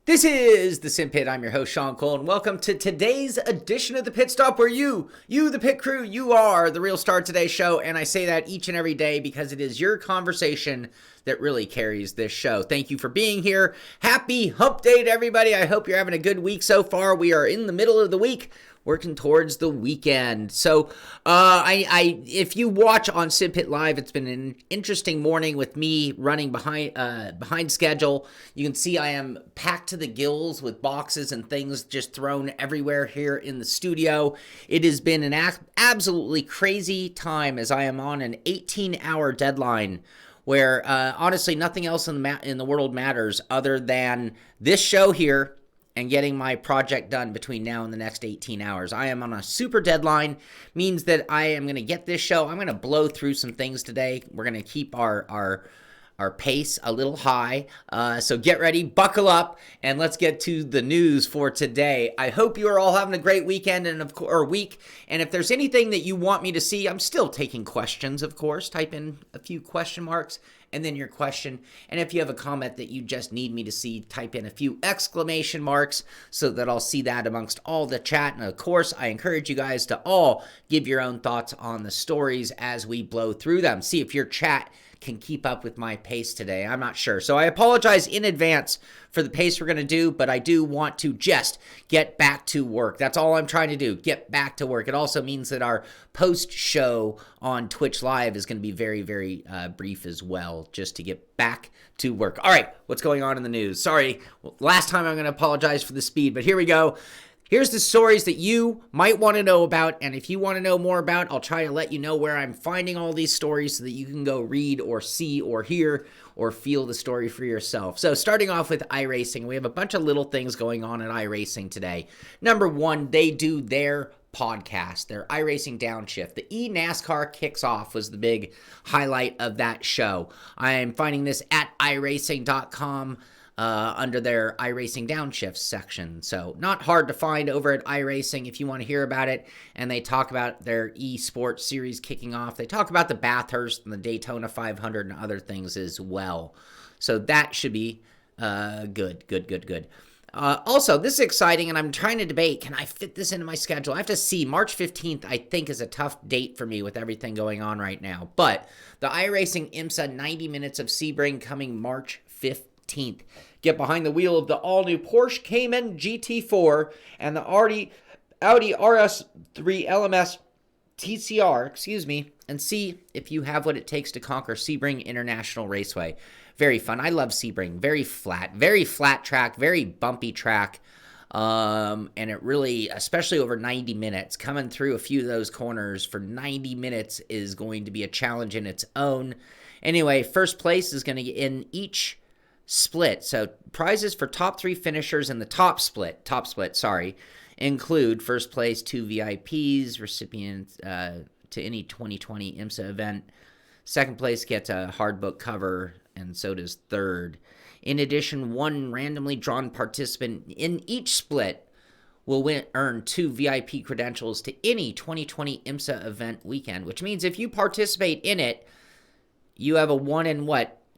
This is the Simpit. I'm your host, Shaun Cole, and welcome to today's edition of the Pit Stop, where you, the pit crew, you are the real star of today's show, and I say that each and every day because it is your conversation that really carries this show. Thank you for being here. Happy Hump Day to everybody. I hope you're having a good week so far. We are in the middle of the week, working towards the weekend. So, if you watch on Simpit Live, it's been an interesting morning with me running behind schedule. You can see I am packed to the gills with boxes and things just thrown everywhere here in the studio. It has been an absolutely crazy time as I am on an 18-hour deadline where honestly nothing else in the world matters other than this show here and getting my project done between now and the next 18 hours. I am on a super deadline, means that I am going to get this show. I'm going to blow through some things today. We're going to keep our pace a little high. So get ready, buckle up, and let's get to the news for today. I hope you are all having a great weekend or week. And if there's anything that you want me to see, I'm still taking questions, of course. Type in a few question marks and then your question. And if you have a comment that you just need me to see, type in a few exclamation marks so that I'll see that amongst all the chat. And of course, I encourage you guys to all give your own thoughts on the stories as we blow through them. See if your chat can keep up with my pace today. I'm not sure. So I apologize in advance for the pace we're going to do, but I do want to just get back to work. That's all I'm trying to do, get back to work. It also means that our post-show on Twitch Live is going to be very, very brief as well, just to get back to work. All right, what's going on in the news? Sorry, last time I'm going to apologize for the speed, but here we go. Here's the stories that you might want to know about, and if you want to know more about, I'll try to let you know where I'm finding all these stories so that you can go read or see or hear or feel the story for yourself. So starting off with iRacing, we have a bunch of little things going on at iRacing today. Number one, they do their podcast, their iRacing Downshift. The NASCAR Kickoff was the big highlight of that show. I am finding this at iRacing.com. Under their iRacing Downshift section. So not hard to find over at iRacing if you want to hear about it. And they talk about their eSport series kicking off. They talk about the Bathurst and the Daytona 500 and other things as well. So that should be good. Also, this is exciting, and I'm trying to debate, can I fit this into my schedule? I have to see. March 15th, I think, is a tough date for me with everything going on right now. But the iRacing IMSA 90 Minutes of Sebring coming March 15th. Get behind the wheel of the all-new Porsche Cayman GT4 and the Audi RS3 LMS TCR, and see if you have what it takes to conquer Sebring International Raceway. Very fun. I love Sebring. Very flat track, very bumpy track. And it really, especially over 90 minutes, coming through a few of those corners for 90 minutes is going to be a challenge in its own. Anyway, first place is going to get in each split. So prizes for top three finishers in the top split, include first place 2 VIPs, recipients to any 2020 IMSA event. Second place gets a hard book cover, and so does third. In addition, one randomly drawn participant in each split will earn 2 VIP credentials to any 2020 IMSA event weekend, which means if you participate in it, you have a 1 in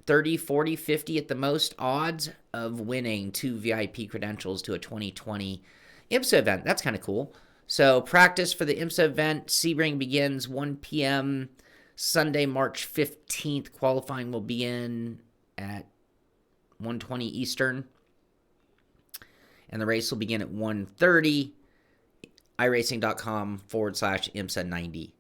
30, 40, 50 at the most odds of winning 2 VIP credentials to a 2020 IMSA event. That's kind of cool. So practice for the IMSA event, Sebring begins 1 p.m. Sunday, March 15th. Qualifying will begin at 1:20 Eastern. And the race will begin at 1:30. iRacing.com/IMSA 90.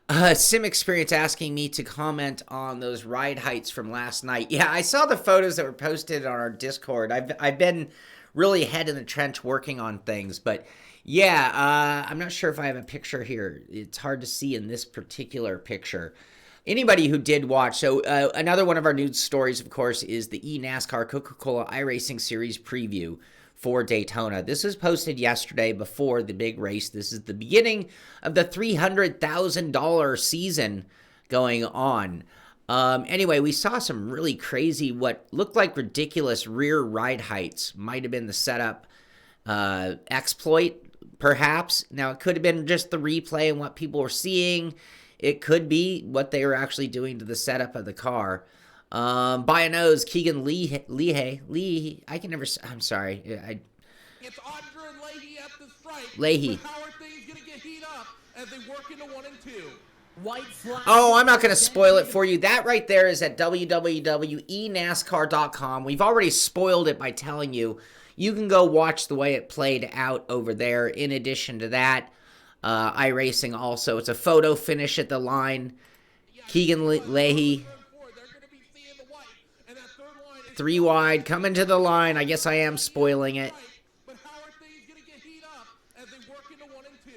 Xperience asking me to comment on those ride heights from last night. Yeah, I saw the photos that were posted on our Discord. I've been really head in the trench working on things, but yeah, I'm not sure if I have a picture here. It's hard to see in this particular picture. Anybody who did watch, so another one of our news stories, of course, is the eNASCAR Coca-Cola iRacing Series preview for Daytona. This was posted yesterday before the big race. This is the beginning of the $300,000 season going on. Anyway, we saw some really crazy, what looked like ridiculous rear ride heights. Might have been the setup exploit, perhaps. Now, it could have been just the replay and what people were seeing. it could be what they were actually doing to the setup of the car. By a nose, Keegan Lee, I can never, I'm sorry. It's Andre and Leahy at the stripe. Leahy. But how are things going to get heat up as they work into 1 and 2? White flag. Oh, I'm not going to spoil it for you. That right there is at www.enascar.com. We've already spoiled it by telling you. You can go watch the way it played out over there. In addition to that, iRacing also. It's a photo finish at the line. Keegan Leahy. 3 wide, coming to the line. I guess I am spoiling it. But how are things going to get heat up as they work into 1 and 2?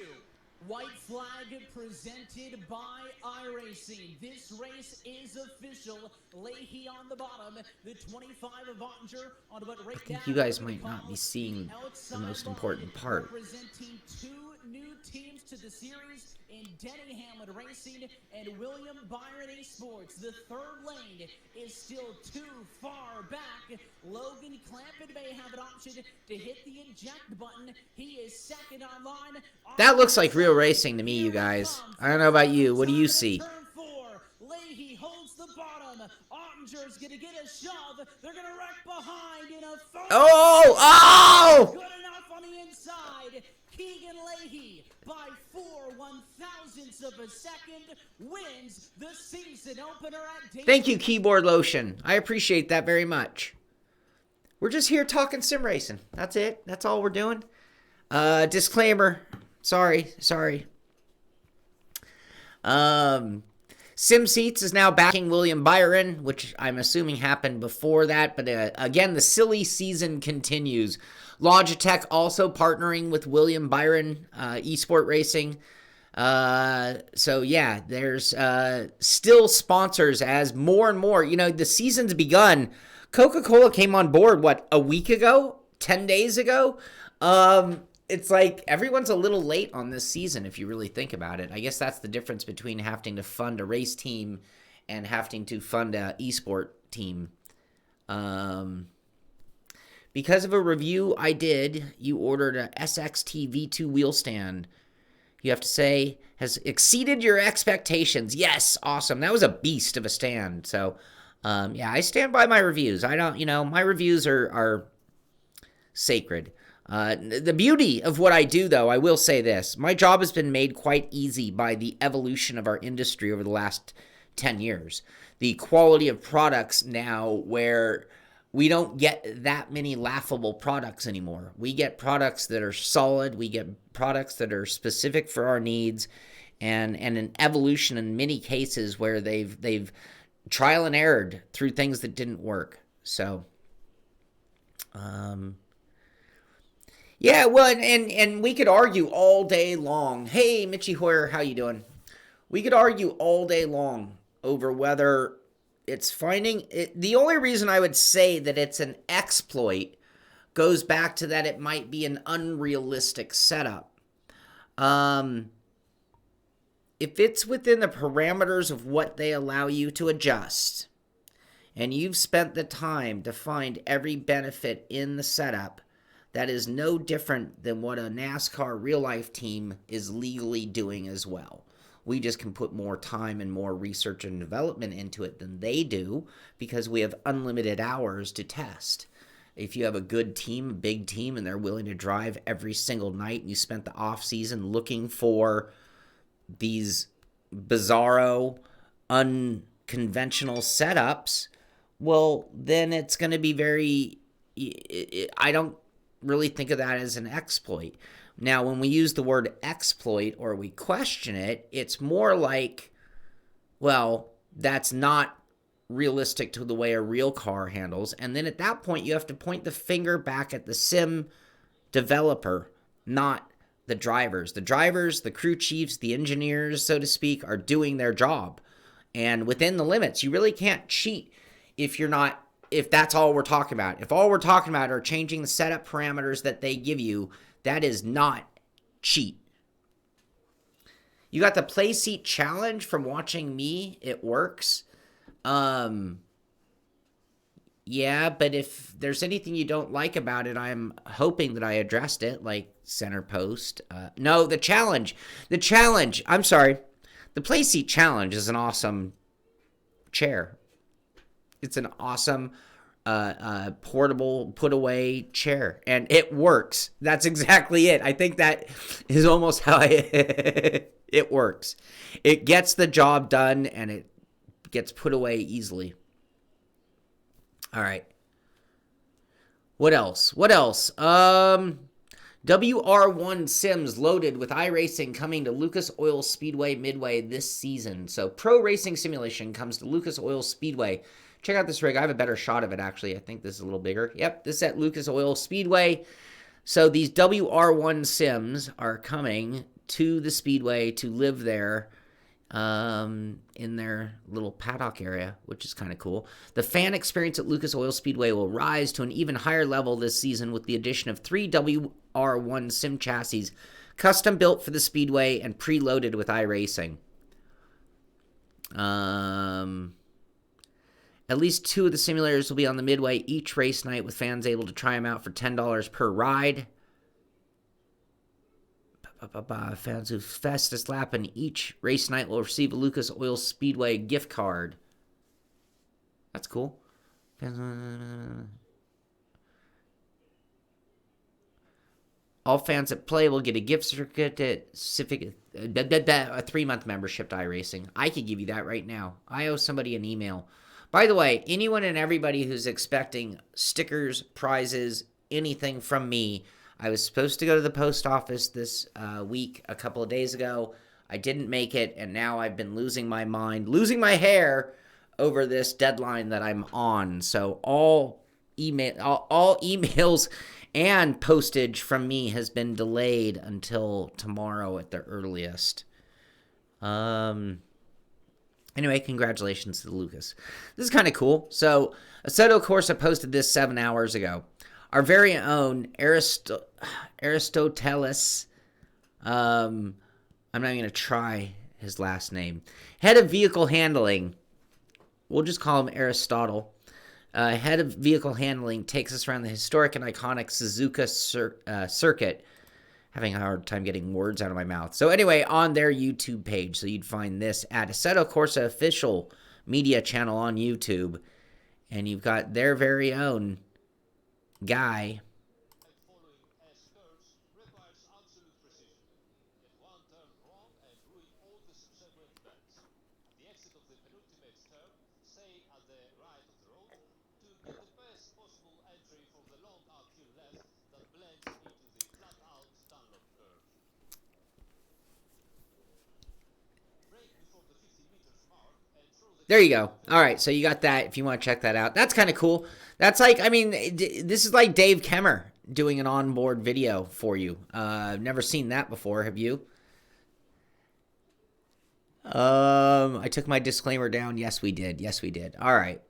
White flag presented by iRacing. This race is official. Leahy on the bottom. The 25 of Ottinger on about right. I think you guys might not be seeing the most important part. Representing 2 new teams to the series in Denny Hamlin Racing and William Byron eSports. The third lane is still too far back. Logan Clampett may have an option to hit the eject button. He is second online. That looks like real racing to me, you guys. I don't know about you. What do you see? Turn 4. Leahy holds the bottom. Ottinger's going to get a shove. They're going to wreck behind in a photo. Oh! Good enough on the inside. Keegan Leahy, by 4 1/1000ths of a second, wins the season opener at Daytona. Thank you, Keyboard Lotion. I appreciate that very much. We're just here talking sim racing. That's it. That's all we're doing. Disclaimer. Sorry. SimSeats is now backing William Byron, which I'm assuming happened before that. But again, the silly season continues. Logitech also partnering with William Byron eSport Racing. So yeah, there's still sponsors as more and more. You know, the season's begun. Coca-Cola came on board, a week ago? 10 days ago? It's like everyone's a little late on this season if you really think about it. I guess that's the difference between having to fund a race team and having to fund a eSport team. Because of a review I did, you ordered a SXT V2 wheel stand. You have to say, has exceeded your expectations. Yes, awesome. That was a beast of a stand. So, yeah, I stand by my reviews. I don't, my reviews are sacred. The beauty of what I do, though, I will say this. My job has been made quite easy by the evolution of our industry over the last 10 years. The quality of products now where we don't get that many laughable products anymore. We get products that are solid. We get products that are specific for our needs, and an evolution in many cases where they've trial and errored through things that didn't work. So, yeah, well, and we could argue all day long. Hey, Mitchie Hoyer, how you doing? We could argue all day long over whether it's finding it. The only reason I would say that it's an exploit goes back to that it might be an unrealistic setup. If it's within the parameters of what they allow you to adjust, and you've spent the time to find every benefit in the setup, that is no different than what a NASCAR real-life team is legally doing as well. We just can put more time and more research and development into it than they do because we have unlimited hours to test. If you have a good team, a big team, and they're willing to drive every single night, and you spent the off season looking for these bizarro, unconventional setups, well, then it's going to be very... I don't really think of that as an exploit. Now, when we use the word exploit or we question it, it's more like, well, that's not realistic to the way a real car handles. And then at that point, you have to point the finger back at the sim developer, not the drivers. The drivers, the crew chiefs, the engineers, so to speak, are doing their job. And within the limits, you really can't cheat if that's all we're talking about. If all we're talking about are changing the setup parameters that they give you, that is not cheat. You got the play seat challenge from watching me. It works. Yeah, but if there's anything you don't like about it, I'm hoping that I addressed it, like center post. No, the challenge. I'm sorry. The Playseat Challenge is an awesome chair. It's an awesome portable put-away chair, and it works. That's exactly it. I think that is almost how it works. It gets the job done, and it gets put away easily. All right. What else? WR1 Sims loaded with iRacing coming to Lucas Oil Speedway Midway this season. So Pro Racing Simulation comes to Lucas Oil Speedway. Check out this rig. I have a better shot of it, actually. I think this is a little bigger. Yep, this is at Lucas Oil Speedway. So these WR1 Sims are coming to the Speedway to live there in their little paddock area, which is kind of cool. The fan experience at Lucas Oil Speedway will rise to an even higher level this season with the addition of 3 WR1 Sim chassis, custom built for the Speedway and preloaded with iRacing. At least 2 of the simulators will be on the Midway each race night, with fans able to try them out for $10 per ride. Fans who fastest lap in each race night will receive a Lucas Oil Speedway gift card. That's cool. All fans that play will get a gift certificate, a 3-month membership to iRacing. I could give you that right now. I owe somebody an email. By the way, anyone and everybody who's expecting stickers, prizes, anything from me, I was supposed to go to the post office this week a couple of days ago. I didn't make it, and now I've been losing my mind, losing my hair over this deadline that I'm on. So all emails and postage from me has been delayed until tomorrow at the earliest. Anyway, congratulations to Lucas. This is kind of cool. So Assetto Corsa posted this 7 hours ago. Our very own Aristoteles, I'm not even going to try his last name, head of vehicle handling, we'll just call him Aristotle, head of vehicle handling, takes us around the historic and iconic Suzuka circuit. Having a hard time getting words out of my mouth. So anyway, on their YouTube page, so you'd find this at Assetto Corsa official media channel on YouTube, and you've got their very own guy. There you go. All right, so you got that if you want to check that out. That's kind of cool. That's like, I mean, this is like Dave Kemmer doing an onboard video for you. I've never seen that before. Have you? I took my disclaimer down. Yes, we did. Yes, we did. All right.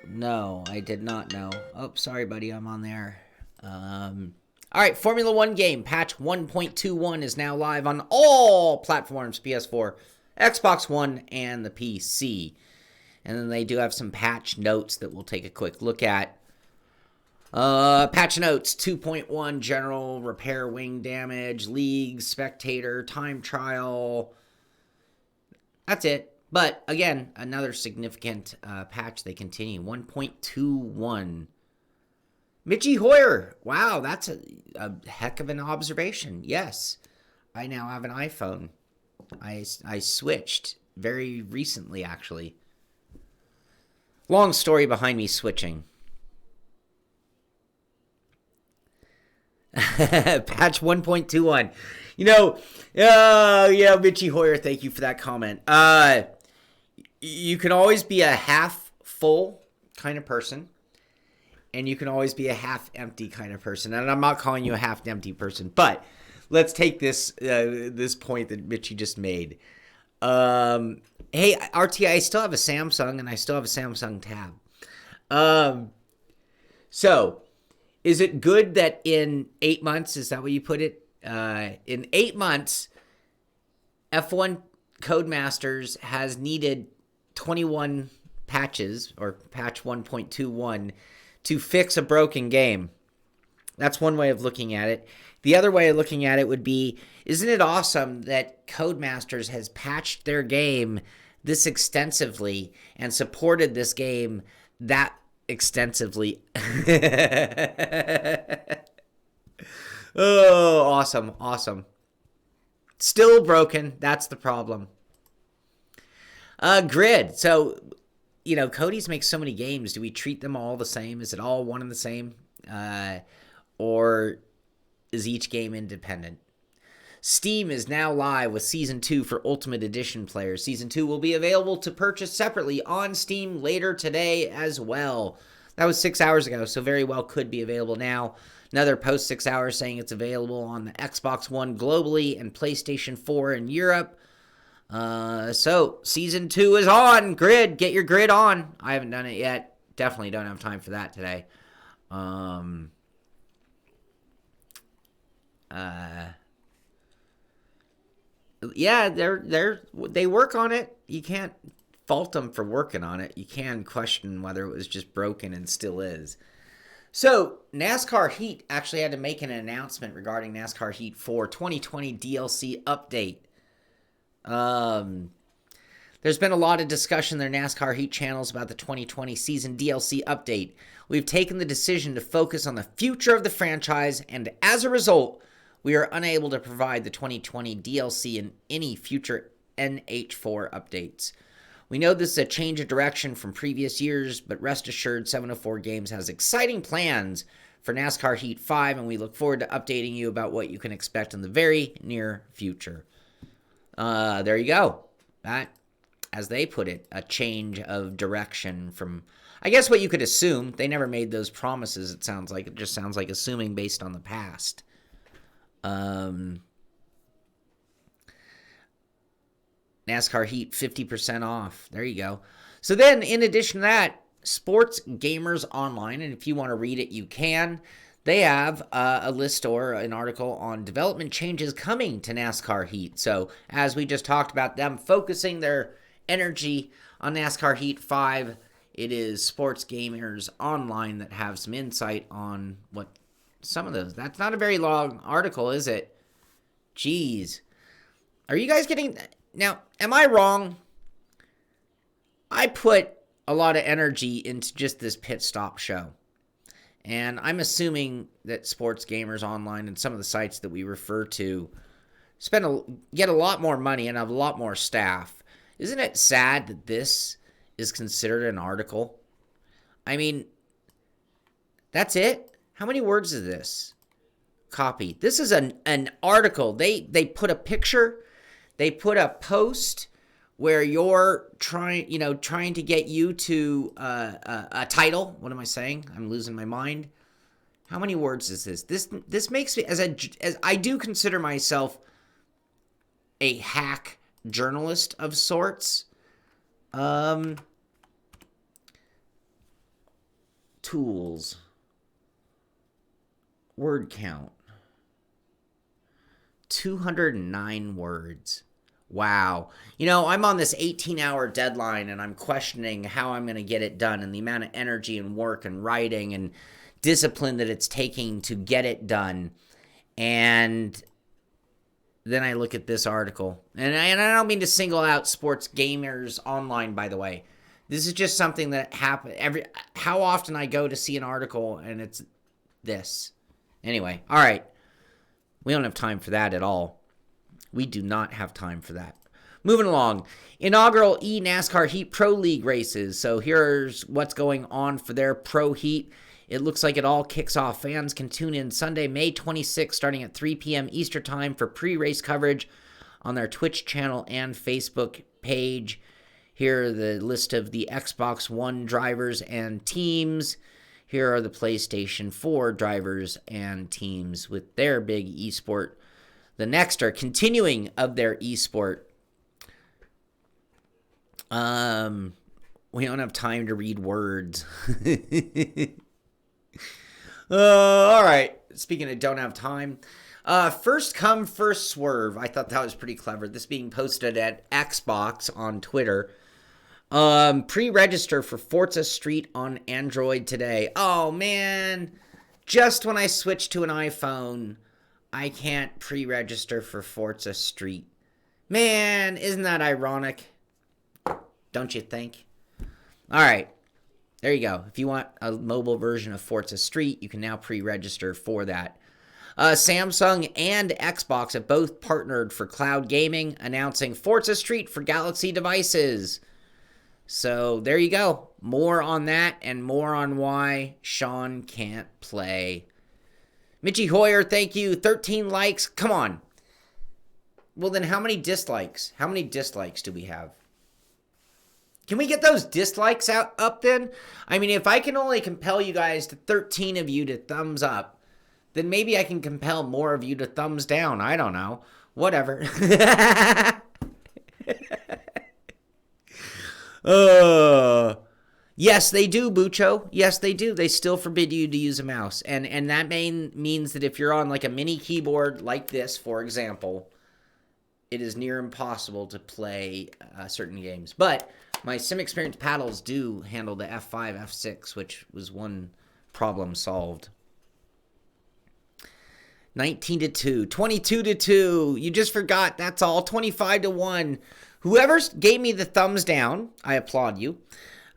No, I did not know. Oh, sorry, buddy. I'm on there. All right, Formula 1 game, patch 1.21 is now live on all platforms, PS4, Xbox One, and the PC. And then they do have some patch notes that we'll take a quick look at. Patch notes, 2.1, general, repair wing damage, league, spectator, time trial. That's it. But, again, another significant patch they continue, 1.21. Mitchie Hoyer. Wow, that's a heck of an observation. Yes, I now have an iPhone. I switched very recently, actually. Long story behind me switching. Patch 1.21. You know, yeah, Mitchie Hoyer, thank you for that comment. You can always be a half full kind of person. And you can always be a half-empty kind of person. And I'm not calling you a half-empty person. But let's take this this point that Mitchie just made. Hey, RT, I still have a Samsung, and I still have a Samsung Tab. So, is it good that in 8 months, is that what you put it? In 8 months, F1 Codemasters has needed 21 patches, or patch 1.21, to fix a broken game. That's one way of looking at it. The other way of looking at it would be, isn't it awesome that Codemasters has patched their game this extensively and supported this game that extensively? Oh, awesome, awesome. Still broken. That's the problem. Grid. So, Codies makes so many games. Do we treat them all the same? Is it all one and the same? Or is each game independent? Steam is now live with Season 2 for Ultimate Edition players. Season 2 will be available to purchase separately on Steam later today as well. That was 6 hours ago, so very well could be available now. Another post 6 hours saying it's available on the Xbox One globally and PlayStation 4 in Europe. So, Season 2 is on. Grid. Get your grid on. I haven't done it yet. Definitely don't have time for that today. Yeah, they work on it. You can't fault them for working on it. You can question whether it was just broken and still is. So, NASCAR Heat actually had to make an announcement regarding NASCAR Heat 4 2020 DLC update. There's been a lot of discussion in their NASCAR Heat channels about the 2020 season DLC update. We've taken the decision to focus on the future of the franchise, and as a result, we are unable to provide the 2020 DLC in any future NH4 updates. We know this is a change of direction from previous years, but rest assured 704 Games has exciting plans for NASCAR Heat 5, and we look forward to updating you about what you can expect in the very near future. There you go. That, as they put it, a change of direction from, I guess, what you could assume. They never made those promises, it sounds like. It just sounds like assuming based on the past. NASCAR Heat 50% off. There you go. So then, in addition to that, Sports Gamers Online, and if you want to read it, you can. They have a list or an article on development changes coming to NASCAR Heat. So, as we just talked about them focusing their energy on NASCAR Heat 5, it is Sports Gamers Online that have some insight on what some of those. That's not a very long article, is it? Jeez. Are you guys getting... Now, am I wrong? I put a lot of energy into just this pit stop show. And I'm assuming that Sports Gamers Online and some of the sites that we refer to get a lot more money and have a lot more staff. Isn't it sad that this is considered an article? I mean, that's it? How many words is this? Copy. This is an article. They put a picture. They put a post where you're trying to get you to a title. What am I saying? I'm losing my mind. How many words is this? This makes me, as I do consider myself a hack journalist of sorts. Tools. Word count. 209 words. Wow. I'm on this 18-hour deadline, and I'm questioning how I'm going to get it done and the amount of energy and work and writing and discipline that it's taking to get it done. And then I look at this article. And I don't mean to single out Sports Gamers Online, by the way. This is just something that happens how often I go to see an article, and it's this. Anyway, all right. We don't have time for that at all. We do not have time for that. Moving along. Inaugural NASCAR Heat Pro League races. So here's what's going on for their Pro Heat. It looks like it all kicks off. Fans can tune in Sunday, May 26th, starting at 3 p.m. Eastern Time for pre-race coverage on their Twitch channel and Facebook page. Here are the list of the Xbox One drivers and teams. Here are the PlayStation 4 drivers and teams with their big eSport. The next are continuing of their eSport. We don't have time to read words. All right. Speaking of don't have time. First come, first swerve. I thought that was pretty clever. This being posted at Xbox on Twitter. Pre-register for FORZA Street on Android today. Oh, man. just when I switch to an iPhone, I can't pre-register for FORZA Street. Man, isn't that ironic? Don't you think? All right. There you go. If you want a mobile version of FORZA Street, you can now pre-register for that. Samsung and Xbox have both partnered for cloud gaming, announcing FORZA Street for Galaxy devices. So there you go. More on that and more on why Shaun can't play. Mitchie Hoyer, thank you. 13 likes. Come on. Well, then how many dislikes? How many dislikes do we have? Can we get those dislikes up then? I mean, if I can only compel you guys to 13 of you to thumbs up, then maybe I can compel more of you to thumbs down. I don't know. Whatever. Yes, they do, Bucho. Yes, they do. They still forbid you to use a mouse. And that means that if you're on like a mini keyboard like this, for example, it is near impossible to play certain games. But my Xperience paddles do handle the F5, F6, which was one problem solved. 19-2, 22-2. You just forgot. That's all. 25-1. Whoever gave me the thumbs down, I applaud you.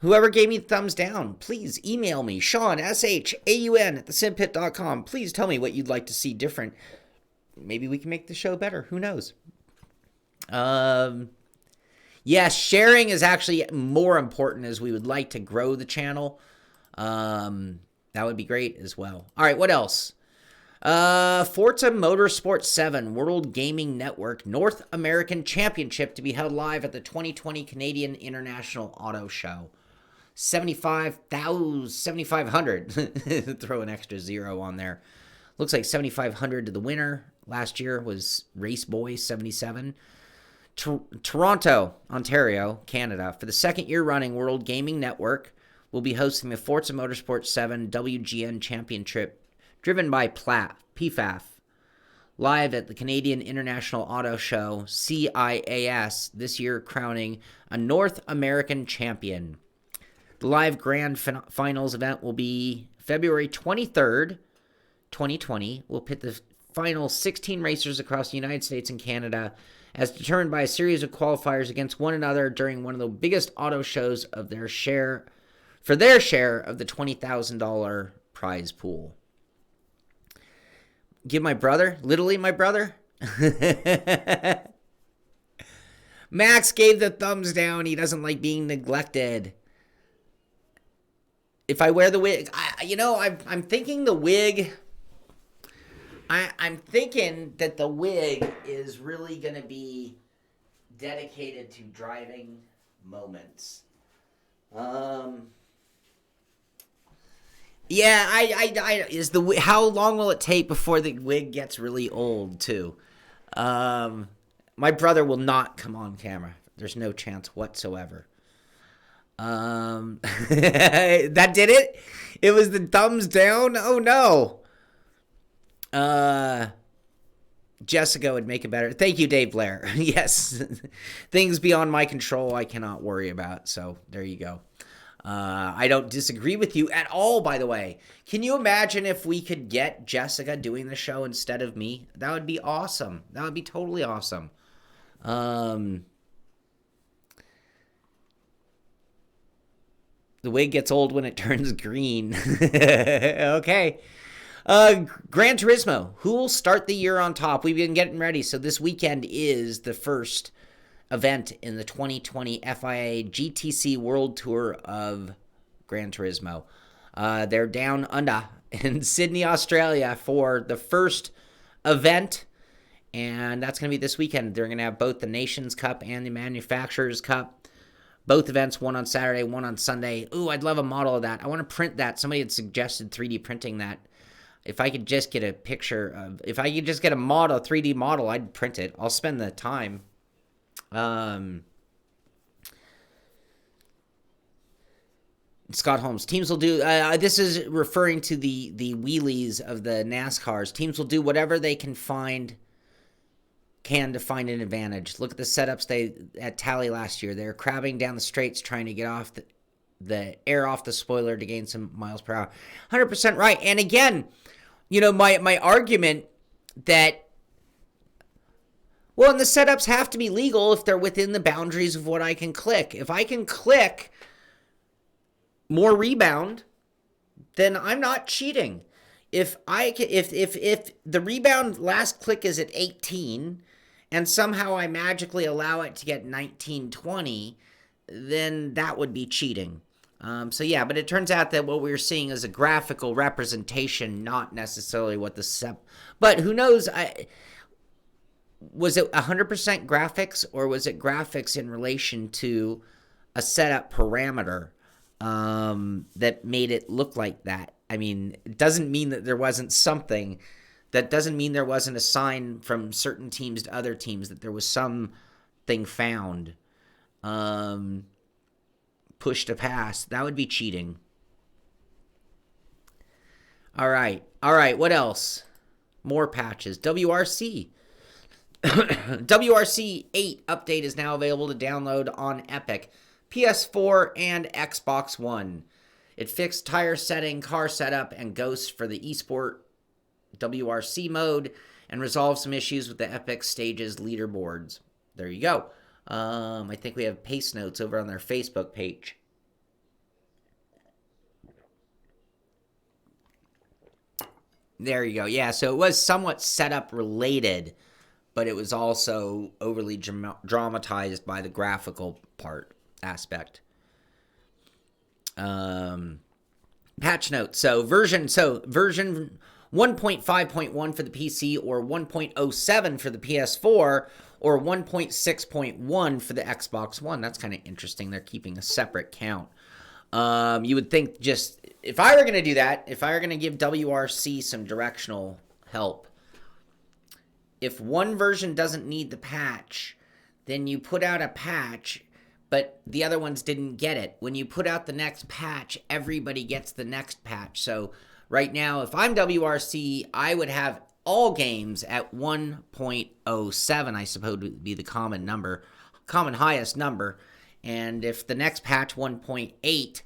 Whoever gave me the thumbs down, please email me, Shaun, SHAUN, @thesimpit.com. Please tell me what you'd like to see different. Maybe we can make the show better. Who knows? Yes, sharing is actually more important as we would like to grow the channel. That would be great as well. All right, what else? Forza Motorsport 7 World Gaming Network North American Championship to be held live at the 2020 Canadian International Auto Show. 7,500. Throw an extra zero on there. Looks like 7,500 to the winner. Last year was Race Boy 77. Toronto, Ontario, Canada. For the second year running, World Gaming Network will be hosting the Forza Motorsport 7 WGN Championship driven by PFAF, live at the Canadian International Auto Show, CIAS, this year crowning a North American champion. The live grand finals event will be February 23rd, 2020. We'll pit the final 16 racers across the United States and Canada as determined by a series of qualifiers against one another during one of the biggest auto shows of their share of the $20,000 prize pool. Give my brother, literally my brother. Max gave the thumbs down. He doesn't like being neglected. If I wear the wig, I'm thinking the wig. I'm thinking that the wig is really going to be dedicated to driving moments. Yeah, how long will it take before the wig gets really old too? My brother will not come on camera. There's no chance whatsoever. That did it? It was the thumbs down? Oh no. Jessica would make it better. Thank you, Dave Blair. Yes. Things beyond my control I cannot worry about. So there you go. I don't disagree with you at all, by the way. Can you imagine if we could get Jessica doing the show instead of me? That would be awesome. That would be totally awesome. The wig gets old when it turns green. Okay. Gran Turismo. Who will start the year on top? We've been getting ready. So this weekend is the first event in the 2020 FIA GTC World Tour of Gran Turismo. They're down under in Sydney, Australia for the first event, and that's going to be this weekend. They're going to have both the Nations Cup and the Manufacturers Cup. Both events, one on Saturday, one on Sunday. Ooh, I'd love a model of that. I want to print that. Somebody had suggested 3D printing that. If I could just get a picture of, if I could just get a model, 3D model, I'd print it. I'll spend the time. Scott Holmes, teams will do, this is referring to the wheelies of the NASCARs. Teams will do whatever they can to find an advantage. Look at the setups at Tally last year. They're crabbing down the straights trying to get off the air off the spoiler to gain some miles per hour. 100% right. And again, you know, my argument that, well, and the setups have to be legal if they're within the boundaries of what I can click. If I can click more rebound, then I'm not cheating. If the rebound last click is at 18 and somehow I magically allow it to get 19, 20, then that would be cheating. So yeah, but it turns out that what we're seeing is a graphical representation, not necessarily what the but who knows? Was it 100% graphics, or was it graphics in relation to a setup parameter that made it look like that? I mean, it doesn't mean that there wasn't something. That doesn't mean there wasn't a sign from certain teams to other teams that there was something found. Push to pass. That would be cheating. All right. What else? More patches. WRC. WRC 8 update is now available to download on Epic, PS4, and Xbox One. It fixed tire setting, car setup, and ghosts for the eSport WRC mode, and resolved some issues with the Epic Stages leaderboards. There you go. I think we have pace notes over on their Facebook page. There you go. Yeah, so it was somewhat setup related, but it was also overly dramatized by the graphical aspect. Patch notes. So version 1.5.1 for the PC, or 1.07 for the PS4, or 1.6.1 for the Xbox One. That's kind of interesting. They're keeping a separate count. You would think, just if I were going to do that, if I were going to give WRC some directional help, if one version doesn't need the patch, then you put out a patch, but the other ones didn't get it. When you put out the next patch, everybody gets the next patch. So right now, if I'm WRC, I would have all games at 1.07, I suppose would be the common highest number. And if the next patch, 1.8,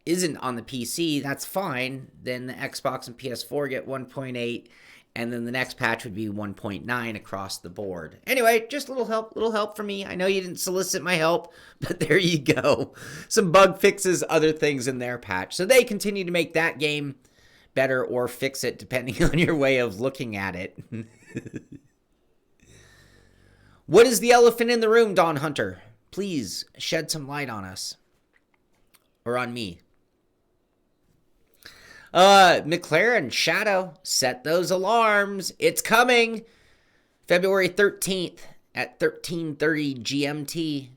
isn't on the PC, that's fine. Then the Xbox and PS4 get 1.8, and then the next patch would be 1.9 across the board. Anyway, just a little help for me. I know you didn't solicit my help, but there you go. Some bug fixes, other things in their patch. So they continue to make that game better or fix it, depending on your way of looking at it. What is the elephant in the room, Don Hunter? Please shed some light on us. Or on me. McLaren Shadow, set those alarms. It's coming. February 13th at 13:30 GMT.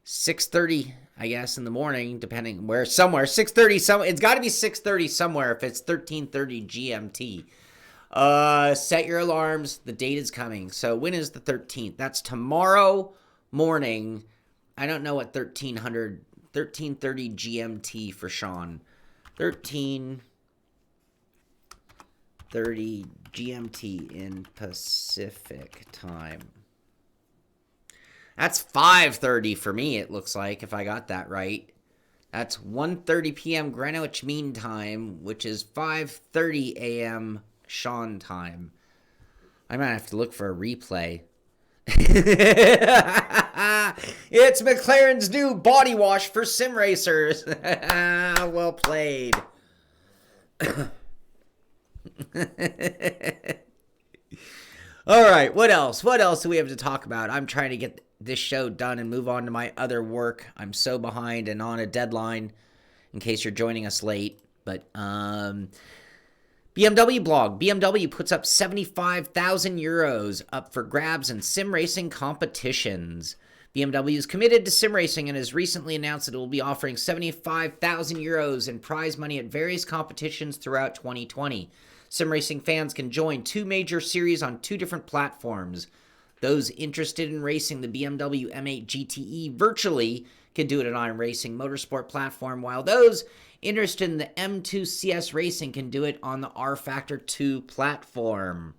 6:30, I guess, in the morning, depending where, somewhere. 6:30, it's got to be 6:30 somewhere if it's 13:30 GMT. Set your alarms. The date is coming. So when is the 13th? That's tomorrow morning. I don't know what 13:30 GMT for Shaun. 13:30 GMT in Pacific time. That's 5:30 for me, it looks like, if I got that right. That's 1:30 p.m. Greenwich Mean Time, which is 5:30 a.m. Shaun time. I might have to look for a replay. It's McLaren's new body wash for sim racers. Well played. All right, what else? What else do we have to talk about? I'm trying to get this show done and move on to my other work. I'm so behind and on a deadline, in case you're joining us late. But BMW blog. BMW puts up 75,000 euros up for grabs in sim racing competitions. BMW is committed to sim racing and has recently announced that it will be offering 75,000 euros in prize money at various competitions throughout 2020. Sim racing fans can join two major series on two different platforms. Those interested in racing the BMW M8 GTE virtually can do it on iRacing Motorsport platform, while those interested in the M2 CS Racing can do it on the R Factor 2 platform.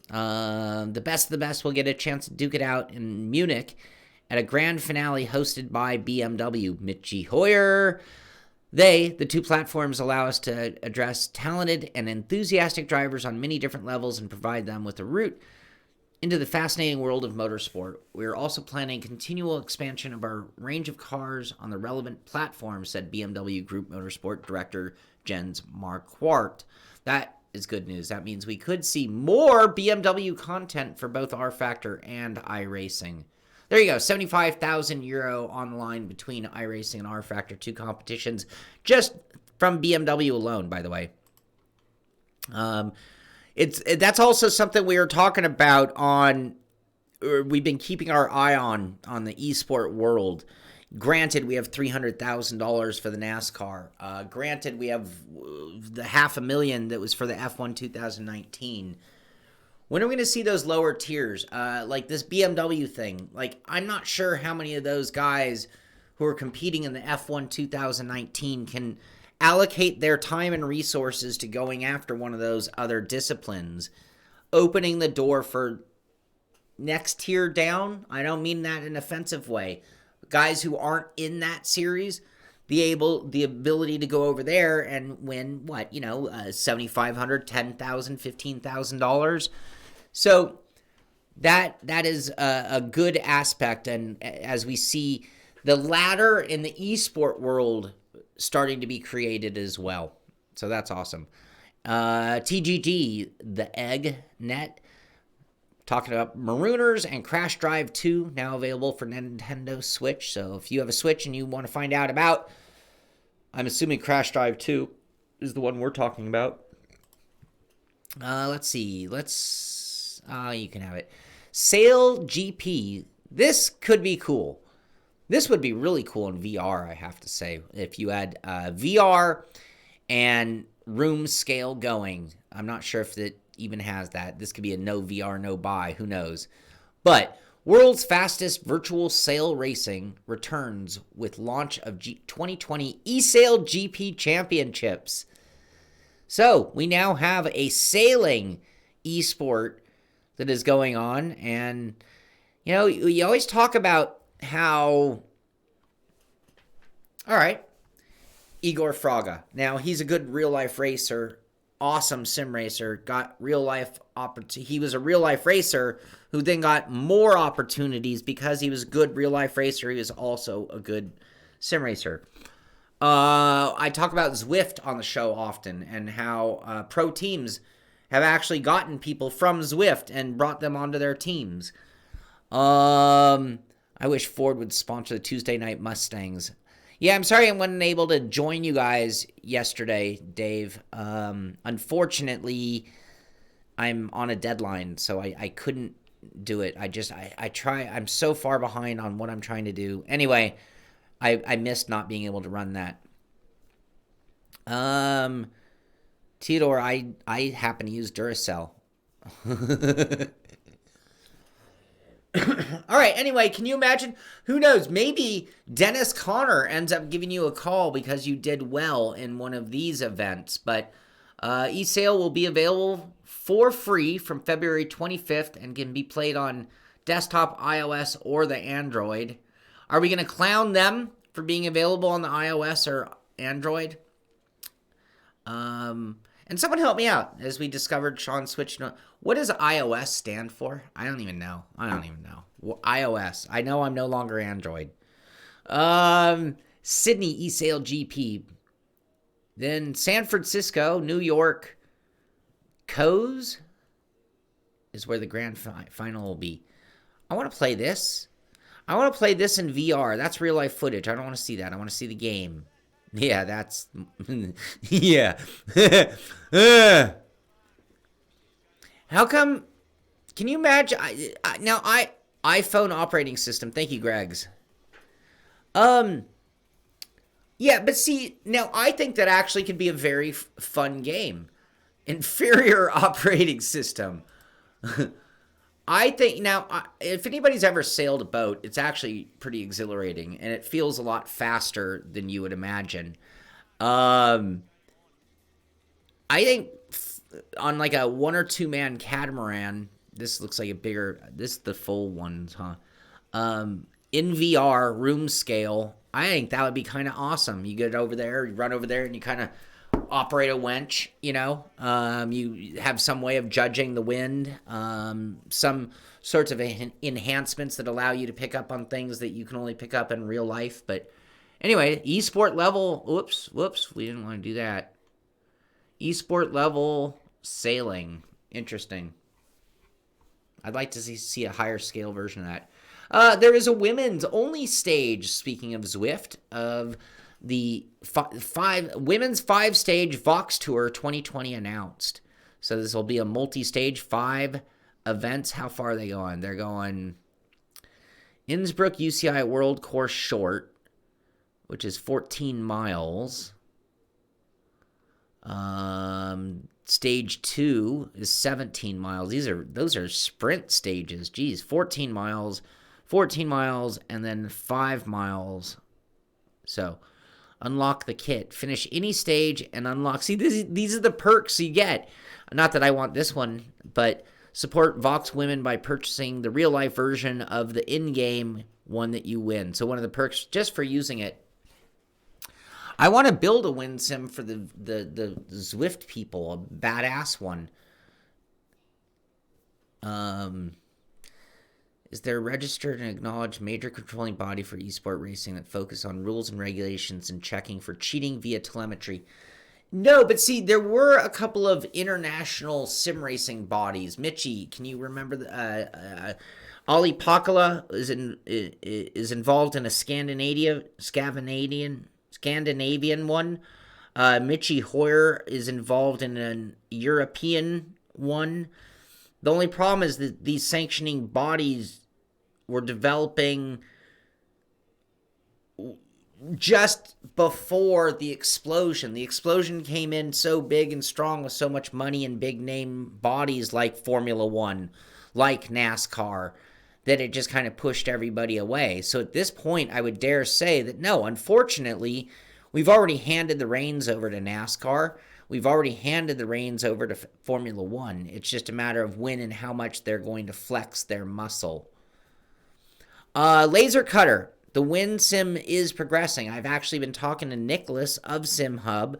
The best of the best will get a chance to duke it out in Munich at a grand finale hosted by BMW. Mitchie Hoyer. The two platforms, allow us to address talented and enthusiastic drivers on many different levels and provide them with a route into the fascinating world of motorsport. We are also planning continual expansion of our range of cars on the relevant platforms, said BMW Group Motorsport Director Jens Marquardt. That is good news. That means we could see more BMW content for both R-Factor and iRacing. There you go, €75,000 on the line between iRacing and R-Factor, 2 competitions, just from BMW alone, by the way. That's also something we were talking about we've been keeping our eye on the eSport world. Granted, we have $300,000 for the NASCAR. Granted, we have the $500,000 that was for the F1 2019. When are we going to see those lower tiers? Like this BMW thing. Like, I'm not sure how many of those guys who are competing in the F1 2019 can allocate their time and resources to going after one of those other disciplines, opening the door for next tier down. I don't mean that in an offensive way. Guys who aren't in that series, the ability to go over there and win $7,500, $10,000, $15,000. So that is a good aspect, and as we see the ladder in the eSport world starting to be created as well. So that's awesome. TGG, the Egg Net, talking about Marooners and Crash Drive 2, now available for Nintendo Switch. So if you have a Switch and you want to find out about, I'm assuming Crash Drive 2 is the one we're talking about. Let's see. You can have it. Sail GP. This could be cool. This would be really cool in VR, I have to say. If you had VR and room scale going. I'm not sure if it even has that. This could be a no VR, no buy. Who knows? But world's fastest virtual sail racing returns with launch of 2020 eSail GP Championships. So we now have a sailing esport that is going on. And, you always talk about how, all right, Igor Fraga. Now, he's a good real-life racer, awesome sim racer, got real-life opportunity. He was a real-life racer who then got more opportunities because he was a good real-life racer. He was also a good sim racer. I talk about Zwift on the show often and how pro teams have actually gotten people from Zwift and brought them onto their teams. I wish Ford would sponsor the Tuesday Night Mustangs. Yeah, I'm sorry I wasn't able to join you guys yesterday, Dave. Unfortunately, I'm on a deadline, so I couldn't do it. I try. I'm so far behind on what I'm trying to do. Anyway, I missed not being able to run that. Theodore, I happen to use Duracell. All right, anyway, can you imagine? Who knows? Maybe Dennis Conner ends up giving you a call because you did well in one of these events. But eSail will be available for free from February 25th and can be played on desktop, iOS, or the Android. Are we going to clown them for being available on the iOS or Android? And someone help me out as we discovered Sean switched. What does iOS stand for? I don't even know. Well, iOS. I know I'm no longer Android. Sydney eSail GP. Then San Francisco, New York, Coes is where the grand final will be. I want to play this. I want to play this in VR. That's real life footage. I don't want to see that. I want to see the game. Yeah, that's... yeah. How come... Can you imagine... Now, iPhone operating system. Thank you, Gregs. Yeah, but see, now I think that actually could be a very fun game. Inferior operating system. I think, now, if anybody's ever sailed a boat, it's actually pretty exhilarating, and it feels a lot faster than you would imagine. I think on like a 1 or 2 man catamaran, this looks like a bigger, this is the full ones, huh? in VR room scale, I think that would be kind of awesome. You get over there, you run over there, and you kind of operate a winch, you know. You have some way of judging the wind, some sorts of enhancements that allow you to pick up on things that you can only pick up in real life. But anyway, eSport level, whoops, we didn't want to do that. eSport level sailing, interesting. I'd like to see a higher scale version of that. There is a women's only stage, speaking of Zwift, of the women's 5-stage Vox Tour 2020 announced. So this will be a multi-stage 5 events. How far are they going? They're going Innsbruck UCI World Course Short, which is 14 miles. Stage 2 is 17 miles. Those are sprint stages. Geez, 14 miles, and then 5 miles. So, unlock the kit. Finish any stage and unlock. See, these are the perks you get. Not that I want this one, but support Vox Women by purchasing the real-life version of the in-game one that you win. So one of the perks, just for using it, I want to build a win sim for the Zwift people, a badass one. Is there a registered and acknowledged major controlling body for eSport racing that focus on rules and regulations and checking for cheating via telemetry? No, but see, there were a couple of international sim racing bodies. Mitchie, can you remember Ali Pakala is involved in a Scandinavian one. Mitchie Hoyer is involved in an European one. The only problem is that these sanctioning bodies were developing just before the explosion. The explosion came in so big and strong with so much money and big name bodies like Formula One, like NASCAR, that it just kind of pushed everybody away. So at this point, I would dare say that no, unfortunately, we've already handed the reins over to NASCAR. We've already handed the reins over to Formula One. It's just a matter of when and how much they're going to flex their muscle. Laser Cutter. The Win Sim is progressing. I've actually been talking to Nicholas of SimHub.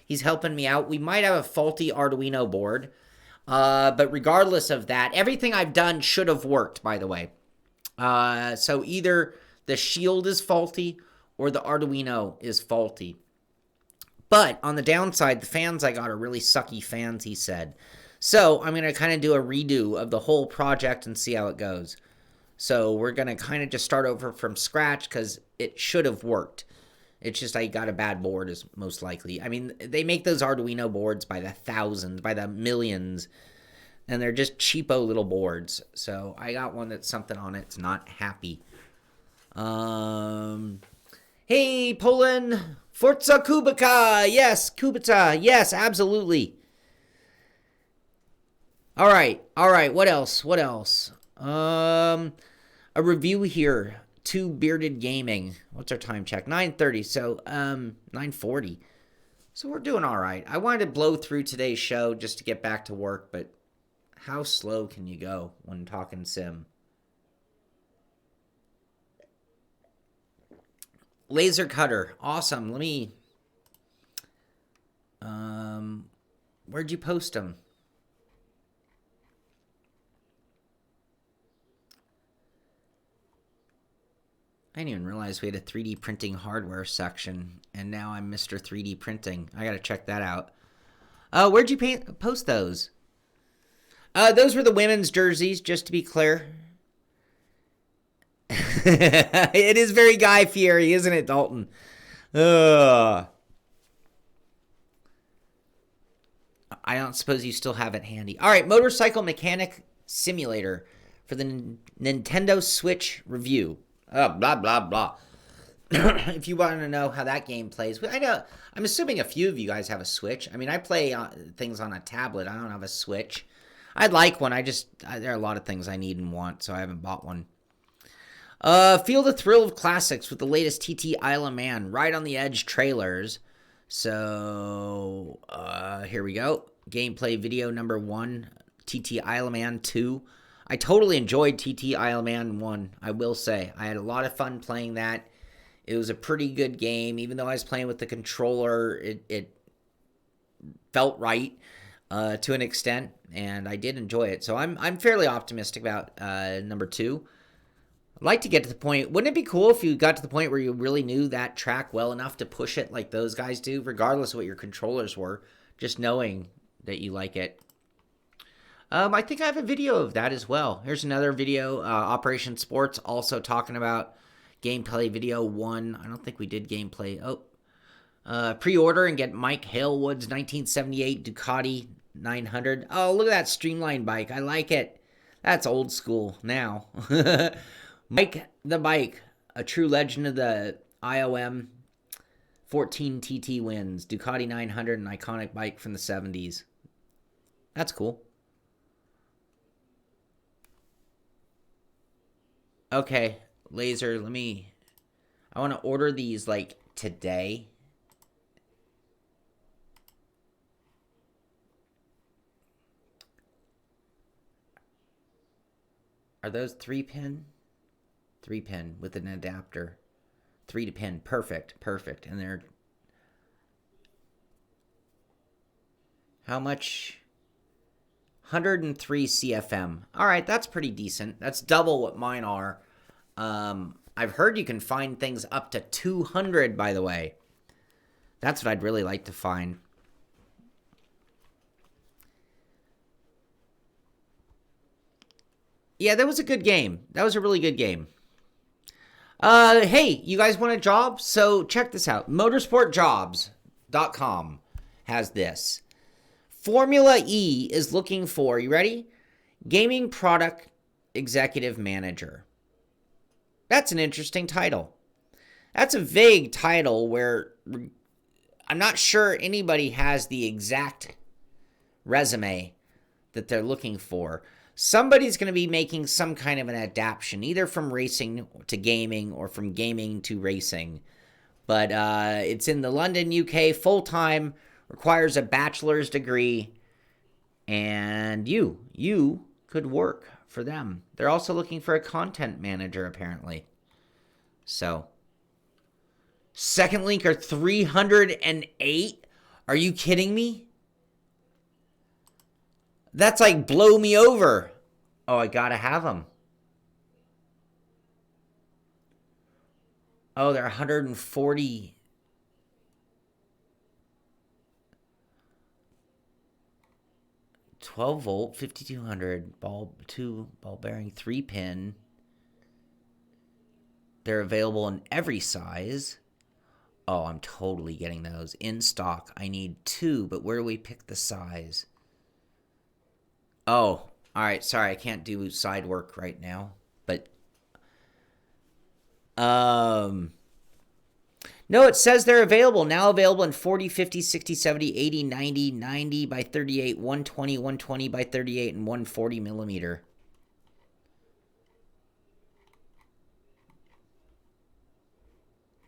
He's helping me out. We might have a faulty Arduino board. But regardless of that, everything I've done should have worked, by the way. So either the shield is faulty or the Arduino is faulty. But on the downside, the fans I got are really sucky fans, he said. So I'm going to kind of do a redo of the whole project and see how it goes. So we're going to kind of just start over from scratch because it should have worked. It's just I got a bad board is most likely. I mean, they make those Arduino boards by the thousands, by the millions, and they're just cheapo little boards. So I got one that's something on it. It's not happy. Hey, Poland, Forza Kubica. Yes, Kubica. Yes, absolutely. All right. What else? A review here. Two Bearded Gaming. What's our time check? 9:30. So 9:40. So we're doing all right. I wanted to blow through today's show just to get back to work, but how slow can you go when talking sim? Laser Cutter. Awesome. Let me where'd you post them? I didn't even realize we had a 3D printing hardware section, and now I'm Mr. 3D printing. I gotta check that out. Where'd you post those? Those were the women's jerseys, just to be clear. It is very Guy Fieri, isn't it, Dalton? I don't suppose you still have it handy. All right, Motorcycle Mechanic Simulator for the Nintendo Switch review. Blah, blah, blah. If you want to know how that game plays. I'm assuming a few of you guys have a Switch. I mean, I play things on a tablet. I don't have a Switch. I'd like one. There are a lot of things I need and want, so I haven't bought one. Feel the thrill of classics with the latest TT Isle of Man Right on the Edge trailers. So, here we go. Gameplay video number 1, TT Isle of Man 2. I totally enjoyed TT Isle of Man 1, I will say. I had a lot of fun playing that. It was a pretty good game. Even though I was playing with the controller, it felt right to an extent, and I did enjoy it. So I'm fairly optimistic about number 2. I'd like to get to the point. Wouldn't it be cool if you got to the point where you really knew that track well enough to push it like those guys do, regardless of what your controllers were, just knowing that you like it? I think I have a video of that as well. Here's another video, Operation Sports, also talking about gameplay video 1. I don't think we did gameplay. Pre-order and get Mike Halewood's 1978 Ducati 900. Oh, look at that streamlined bike. I like it. That's old school now. Mike the Bike, a true legend of the IOM 14 TT wins. Ducati 900, an iconic bike from the 70s. That's cool. Okay, Laser, I want to order these, like, today. Are those 3-pin? 3-pin with an adapter. 3-pin, perfect. And they're... How much? 103 CFM. All right, that's pretty decent. That's double what mine are. I've heard you can find things up to 200, by the way. That's what I'd really like to find. Yeah, that was a good game. That was a really good game. Hey, you guys want a job? So check this out. Motorsportjobs.com has this. Formula E is looking for, you ready? Gaming Product Executive Manager. That's an interesting title. That's a vague title where I'm not sure anybody has the exact resume that they're looking for. Somebody's going to be making some kind of an adaptation, either from racing to gaming or from gaming to racing. But it's in the London, UK, full-time, requires a bachelor's degree, and you could work for them. They're also looking for a content manager, apparently. So, second link are 308? Are you kidding me? That's like blow me over. Oh, I gotta have them. Oh, they're 140. $12-volt, 5200, ball bearing, 3-pin. They're available in every size. Oh, I'm totally getting those. In stock, I need 2, but where do we pick the size? Oh, all right. Sorry, I can't do side work right now. But, no, it says they're available. Now available in 40, 50, 60, 70, 80, 90, 90 by 38, 120, 120 by 38, and 140 millimeter.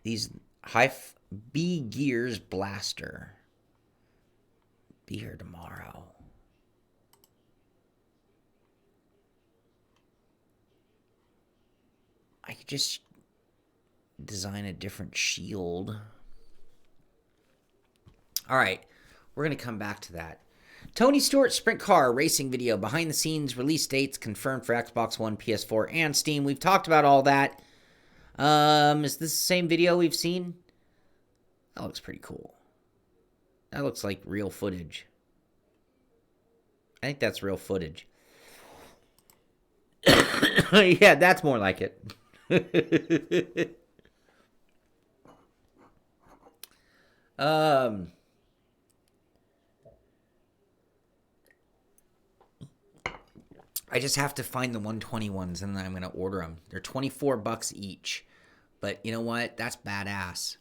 These B Gears Blaster. Be here tomorrow. I could just design a different shield. All right, we're going to come back to that. Tony Stewart Sprint Car Racing video, behind the scenes, release dates confirmed for Xbox One, PS4, and Steam. We've talked about all that. Is this the same video we've seen? That looks pretty cool. That looks like real footage. I think that's real footage. Yeah, that's more like it. I just have to find the 121s and then I'm going to order them. They're $24 each. But you know what? That's badass.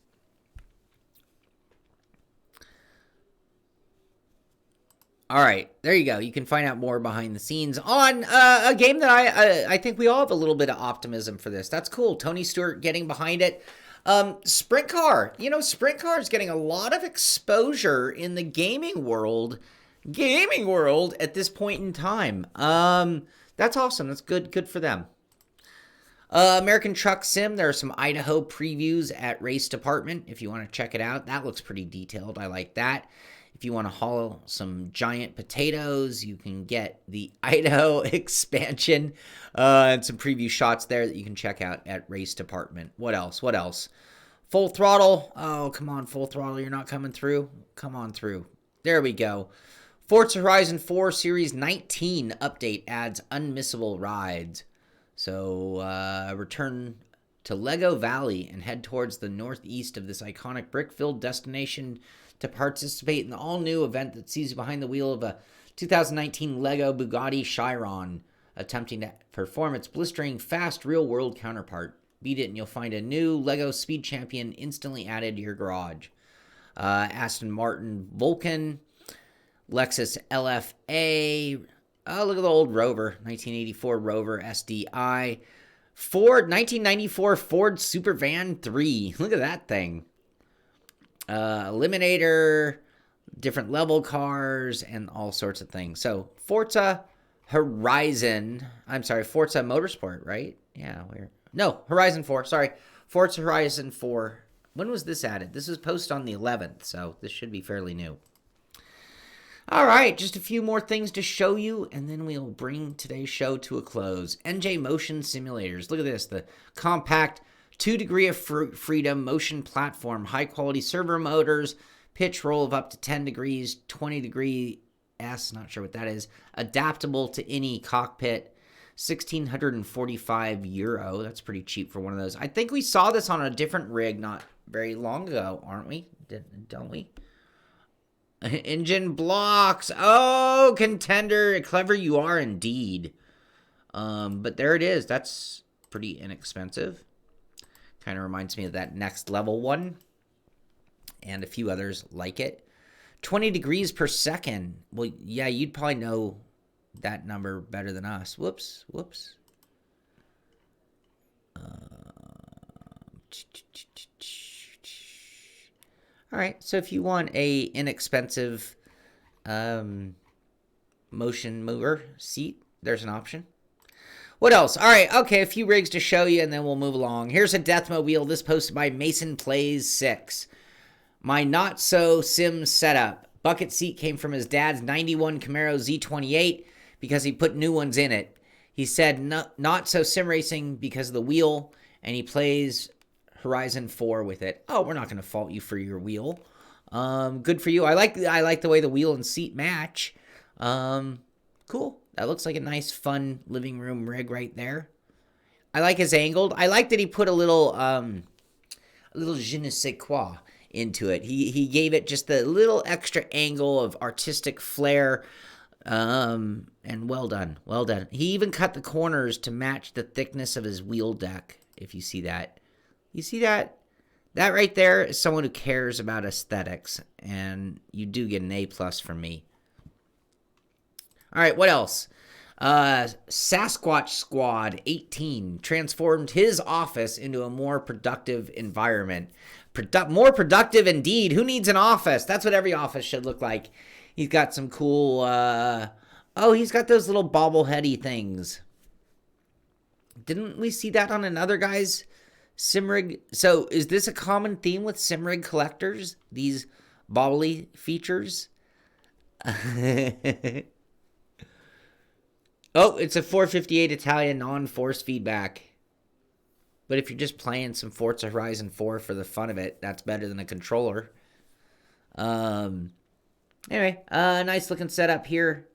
All right, there you go. You can find out more behind the scenes on a game that I think we all have a little bit of optimism for this. That's cool. Tony Stewart getting behind it. Sprint Car. You know, Sprint Car is getting a lot of exposure in the gaming world at this point in time. That's awesome. That's good for them. American Truck Sim, there are some Idaho previews at Race Department if you want to check it out. That looks pretty detailed. I like that. If you want to haul some giant potatoes, you can get the Idaho expansion and some preview shots there that you can check out at Race Department. What else? Full Throttle. Oh, come on, Full Throttle. You're not coming through? Come on through. There we go. Forza Horizon 4 Series 19 update adds unmissable rides. So return to Lego Valley and head towards the northeast of this iconic brick-filled destination to participate in the all-new event that sees you behind the wheel of a 2019 Lego Bugatti Chiron, attempting to perform its blistering, fast, real-world counterpart. Beat it and you'll find a new Lego Speed Champion instantly added to your garage. Aston Martin Vulcan, Lexus LFA. Oh, look at the old Rover, 1984 Rover SDI. 1994 Ford Supervan 3. Look at that thing. Eliminator, different level cars, and all sorts of things. So, Forza Motorsport, right? Yeah, Horizon 4, sorry. Forza Horizon 4. When was this added? This was posted on the 11th, so this should be fairly new. All right, just a few more things to show you, and then we'll bring today's show to a close. NJ Motion Simulators. Look at this, the compact 2 degree of freedom motion platform, high-quality servo motors, pitch roll of up to 10 degrees, 20 degree S, not sure what that is, adaptable to any cockpit, €1,645. That's pretty cheap for one of those. I think we saw this on a different rig not very long ago, aren't we? Don't we? Engine blocks. Oh, Contender. Clever you are indeed. But there it is. That's pretty inexpensive. Kind of reminds me of that Next Level one. And a few others like it. 20 degrees per second. Well, yeah, you'd probably know that number better than us. Whoops. All right, so if you want a inexpensive motion mover seat, there's an option. What else? All right, okay, a few rigs to show you, and then we'll move along. Here's a Deathmobile. This posted by Mason Plays 6. My not-so-sim setup. Bucket seat came from his dad's 91 Camaro Z28 because he put new ones in it. He said not-so-sim racing because of the wheel, and he plays Horizon 4 with it. Oh, we're not going to fault you for your wheel. Good for you. I like the way the wheel and seat match. Cool. That looks like a nice, fun living room rig right there. I like his angled. I like that he put a little je ne sais quoi into it. He gave it just a little extra angle of artistic flair. And well done. He even cut the corners to match the thickness of his wheel deck, if you see that. You see that? That right there is someone who cares about aesthetics, and you do get an A+ from me. All right, what else? Sasquatch Squad 18 transformed his office into a more productive environment. More productive indeed. Who needs an office? That's what every office should look like. He's got some cool, he's got those little bobbleheady things. Didn't we see that on another guy's Simrig? So is this a common theme with Simrig collectors? These bobbly features? Oh, it's a 458 Italian non-force feedback. But if you're just playing some Forza Horizon 4 for the fun of it, that's better than a controller. Anyway, nice looking setup here.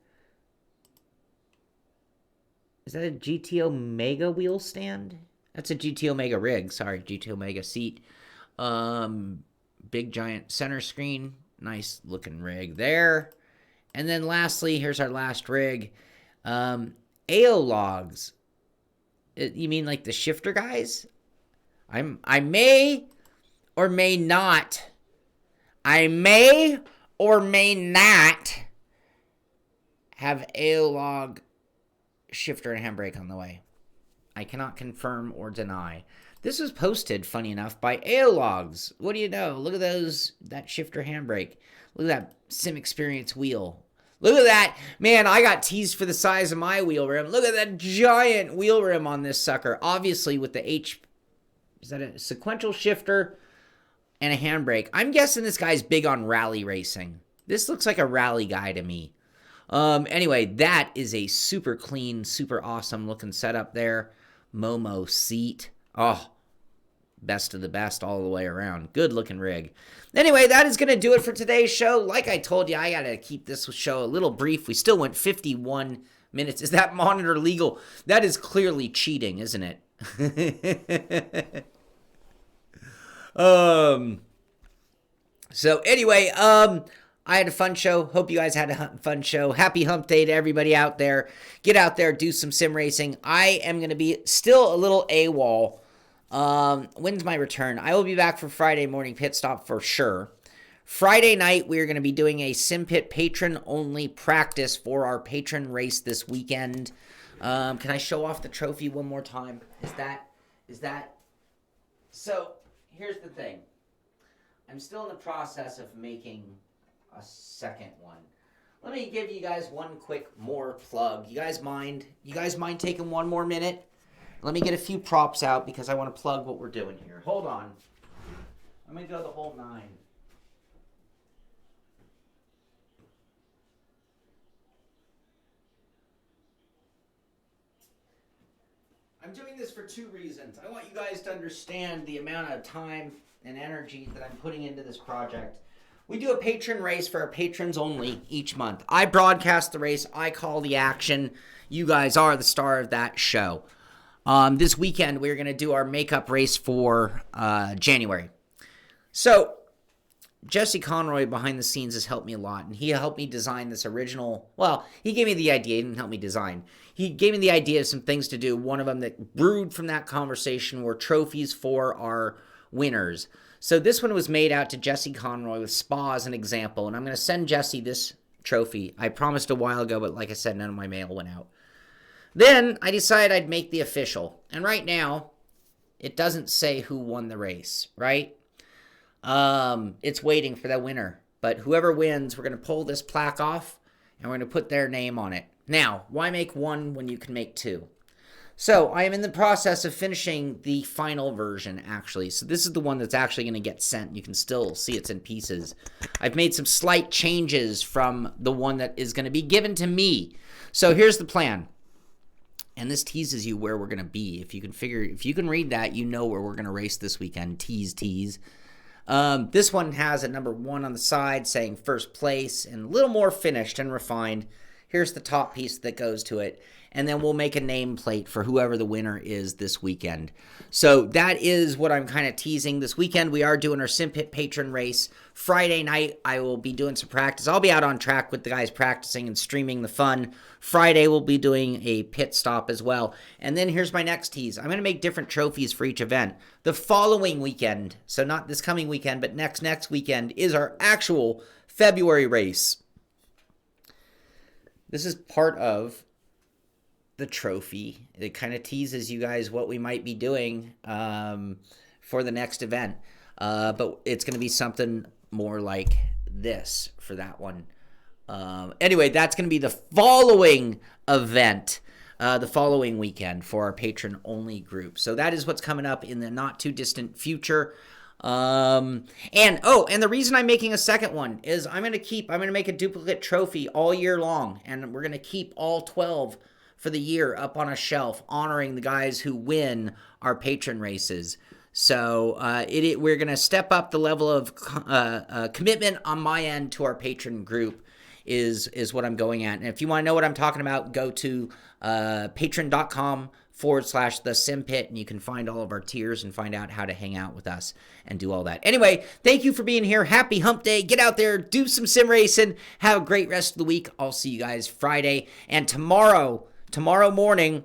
Is that a GT Omega wheel stand? That's a GT Omega rig. Sorry, GT Omega seat. Big giant center screen. Nice looking rig there. And then lastly, here's our last rig. AO logs. You mean like the shifter guys? I may or may not. I may or may not have AO log shifter and handbrake on the way. I cannot confirm or deny. This was posted, funny enough, by AO logs. What do you know? Look at that shifter handbrake. Look at that Sim Experience wheel. Look at that. Man, I got teased for the size of my wheel rim. Look at that giant wheel rim on this sucker. Obviously with the is that a sequential shifter and a handbrake? I'm guessing this guy's big on rally racing. This looks like a rally guy to me. Anyway, that is a super clean, super awesome looking setup there. Momo seat. Oh, best of the best all the way around. Good looking rig. Anyway, that is going to do it for today's show. Like I told you, I got to keep this show a little brief. We still went 51 minutes. Is that monitor legal? That is clearly cheating, isn't it? So anyway, I had a fun show. Hope you guys had a fun show. Happy hump day to everybody out there. Get out there, do some sim racing. I am going to be still a little AWOL. When's my return? I will be back for Friday morning pit stop for sure. Friday night, we're going to be doing a Simpit patron-only practice for our patron race this weekend. Can I show off the trophy one more time? Is that? So, here's the thing. I'm still in the process of making a second one. Let me give you guys one quick more plug. You guys mind taking one more minute? Let me get a few props out because I want to plug what we're doing here. Hold on. I'm going to go the whole 9. I'm doing this for 2 reasons. I want you guys to understand the amount of time and energy that I'm putting into this project. We do a patron race for our patrons only each month. I broadcast the race. I call the action. You guys are the star of that show. This weekend, we're going to do our makeup race for January. So, Jesse Conroy behind the scenes has helped me a lot, and he helped me design this original. Well, he gave me the idea. He didn't help me design. He gave me the idea of some things to do. One of them that brewed from that conversation were trophies for our winners. So this one was made out to Jesse Conroy with Spa as an example, and I'm going to send Jesse this trophy. I promised a while ago, but like I said, none of my mail went out. Then I decided I'd make the official, and right now, it doesn't say who won the race, right? It's waiting for the winner. But whoever wins, we're going to pull this plaque off, and we're going to put their name on it. Now, why make one when you can make 2? So, I am in the process of finishing the final version, actually. So, this is the one that's actually going to get sent. You can still see it's in pieces. I've made some slight changes from the one that is going to be given to me. So, here's the plan. And this teases you where we're going to be. If you can read that, you know where we're going to race this weekend. Tease. This one has a number 1 on the side saying first place and a little more finished and refined. Here's the top piece that goes to it. And then we'll make a nameplate for whoever the winner is this weekend. So that is what I'm kind of teasing. This weekend we are doing our Simpit patron race. Friday night I will be doing some practice. I'll be out on track with the guys practicing and streaming the fun. Friday we'll be doing a pit stop as well. And then here's my next tease. I'm going to make different trophies for each event. The following weekend, so not this coming weekend, but next weekend is our actual February race. This is part of the trophy. It kind of teases you guys what we might be doing for the next event. But it's going to be something more like this for that one. Anyway, that's going to be the following event, the following weekend for our patron-only group. So that is what's coming up in the not-too-distant future. And the reason I'm making a second one is I'm going to make a duplicate trophy all year long, and we're going to keep all 12 for the year up on a shelf, honoring the guys who win our patron races. So we're going to step up the level of commitment on my end to our patron group is what I'm going at. And if you want to know what I'm talking about, go to patreon.com/thesimpit, and you can find all of our tiers and find out how to hang out with us and do all that. Anyway, thank you for being here. Happy hump day. Get out there, do some sim racing. Have a great rest of the week. I'll see you guys Friday. And tomorrow morning,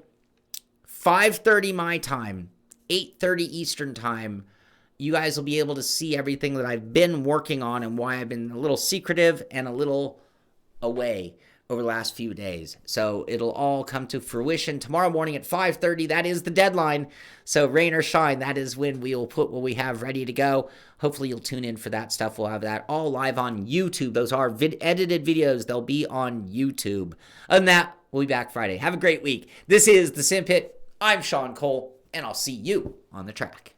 5:30 my time, 8:30 Eastern time, you guys will be able to see everything that I've been working on and why I've been a little secretive and a little away. over the last few days. So it'll all come to fruition tomorrow morning at 5:30. That is the deadline. So rain or shine, that is when we will put what we have ready to go. Hopefully you'll tune in for that stuff. We'll have that all live on YouTube. Those are edited videos. They'll be on YouTube. Other than that, we'll be back Friday. Have a great week. This is the Simpit. I'm Shaun Cole, and I'll see you on the track.